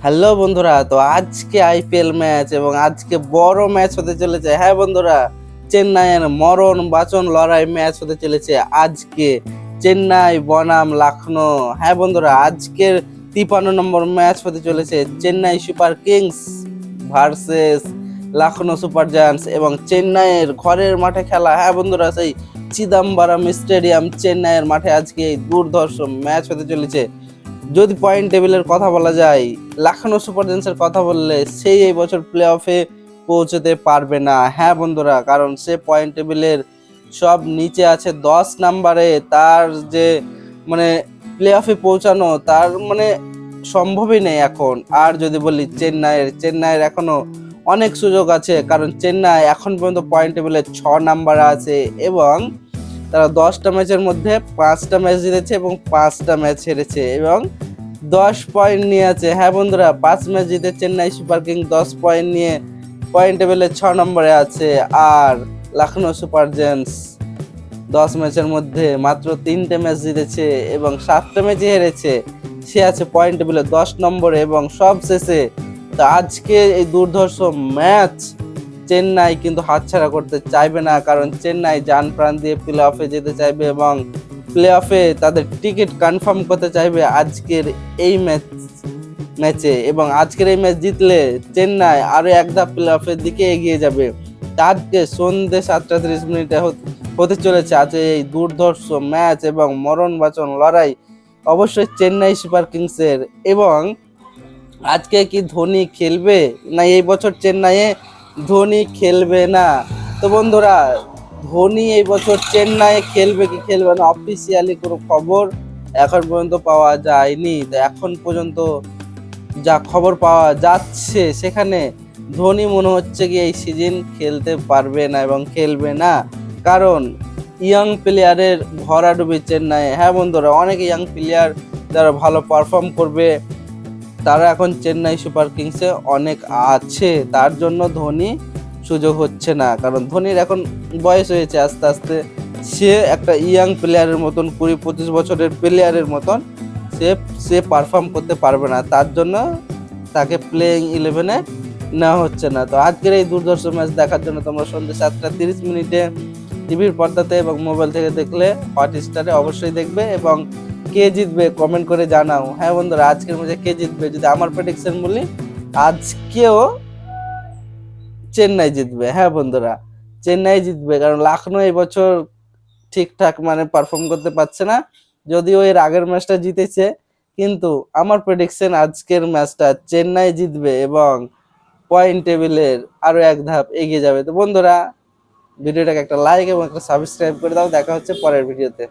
Hello বন্ধুরা, তো আজকে আইপিএল ম্যাচ এবং আজকে বড় ম্যাচ হতে চলেছে। হ্যাঁ বন্ধুরা, চেন্নাইয়ের মরণ বাঁচন লড়াই ম্যাচ হতে চলেছে আজকে চেন্নাই বনাম লখনৌ। হ্যাঁ বন্ধুরা, আজকের 53 নম্বর ম্যাচ হতে চলেছে Chennai super kings versus Lucknow super giants এবং চেন্নাইয়ের ঘরের মাঠে খেলা। হ্যাঁ বন্ধুরা, সেই চিদাম্বরম স্টেডিয়াম চেন্নাইয়ের মাঠে আজকে এই দুর্ধর্ষ ম্যাচ হতে চলেছে। যদি পয়েন্ট টেবিলের কথা বলা যায়, লখনৌ সুপার জায়ান্টসের কথা বললে সেই এই বছর প্লে অফে পৌঁছতে পারবে না। হ্যাঁ বন্ধুরা, কারণ সে পয়েন্ট টেবিলের সব নিচে আছে 10 নম্বরে। তার যে মানে প্লে অফে পৌঁছানো তার সম্ভবই নেই এখন। আর যদি বলি চেন্নাইয়ের এখনো অনেক সুযোগ আছে, কারণ চেন্নাই এখন পর্যন্ত পয়েন্ট টেবিলে 6 নম্বরে আছে এবং তারা 10টা ম্যাচের মধ্যে 5টা ম্যাচ জিতেছে এবং 5টা ম্যাচ হেরেছে এবং 10 পয়েন্ট নিয়ে আছে। হ্যাঁ বন্ধুরা, 5 ম্যাচ জিতে চেন্নাই সুপার কিং 10 পয়েন্ট নিয়ে পয়েন্ট টেবিলে 6 নম্বরে আছে। আর লখনৌ সুপার জায়ান্টস 10 ম্যাচের মধ্যে মাত্র 3টে ম্যাচ জিতেছে এবং 7টা ম্যাচই হেরেছে। সে আছে পয়েন্ট টেবিলে 10 নম্বরে এবং সব শেষে তো আজকে এই দুর্ধর্ষ ম্যাচ চেন্নাই কিন্তু হাতছাড়া করতে চাইবে না, কারণ চেন্নাই জান প্রাণ দিয়ে প্লে অফে যেতে চাইবে এবং প্লে অফে তাদের টিকিট কনফার্ম করতে চাইবে আজকের এই ম্যাচে। এবং আজকের এই ম্যাচ জিতলে চেন্নাই আরো এক ধাপ প্লে অফের দিকে এগিয়ে যাবে। আজকে সন্ধ্যে 7:30 হতে চলেছে আজ এই দুর্ধর্ষ ম্যাচ এবং মরণ বাঁচন লড়াই অবশ্যই চেন্নাই সুপার কিংসের। এবং আজকে কি ধোনি খেলবে না এই বছর চেন্নাইয়ে ধোনি খেলবে না? তো বন্ধুরা, ধোনি এই বছর চেন্নাইয়ে খেলবে কি খেলবে না অফিসিয়ালি কোনো খবর এখন পর্যন্ত পাওয়া যায়নি। তো এখন পর্যন্ত যা খবর পাওয়া যাচ্ছে সেখানে ধোনি মনে হচ্ছে কি এই সিজন খেলতে পারবে না এবং খেলবে না, কারণ ইয়াং প্লেয়ারের ভরাডুবি চেন্নাই। হ্যাঁ বন্ধুরা, অনেক ইয়াং প্লেয়ার যারা ভালো পারফর্ম করবে তারা এখন চেন্নাই সুপার কিংসে অনেক আছে, তার জন্য ধোনি সুযোগ হচ্ছে না। কারণ ধোনির এখন বয়স হয়েছে, আস্তে আস্তে সে একটা ইয়াং প্লেয়ারের মতন 20-25 বছরের প্লেয়ারের মতন সে সে পারফর্ম করতে পারবে না, তার জন্য তাকে প্লেইং 11-এ নেওয়া হচ্ছে না। তো আজকের এই দুর্ধর্ষ ম্যাচ দেখার জন্য তোমরা সন্ধ্যে 7:30 টিভির পর্দাতে এবং মোবাইল থেকে দেখলে হটস্টারে অবশ্যই দেখবে। এবং কে জিতবে কমেন্ট করে জানাও। হ্যাঁ বন্ধুরা, আজকের ম্যাচে কে জিতবে যদি আমার প্রেডিকশন বলি, আজকেও চেন্নাই জিতবে। হ্যাঁ বন্ধুরা, চেন্নাই জিতবে, কারণ লখনৌ এই বছর ঠিকঠাক পারফর্ম করতে পারছে না। যদিও এর আগের ম্যাচটা জিতেছে, কিন্তু আমার প্রেডিকশন আজকের ম্যাচটা চেন্নাই জিতবে এবং পয়েন্ট টেবিলের আরো এক ধাপ এগিয়ে যাবে। তো বন্ধুরা, ভিডিওটাকে একটা লাইক এবং একটা সাবস্ক্রাইব করে দাও। দেখা হচ্ছে পরের ভিডিওতে।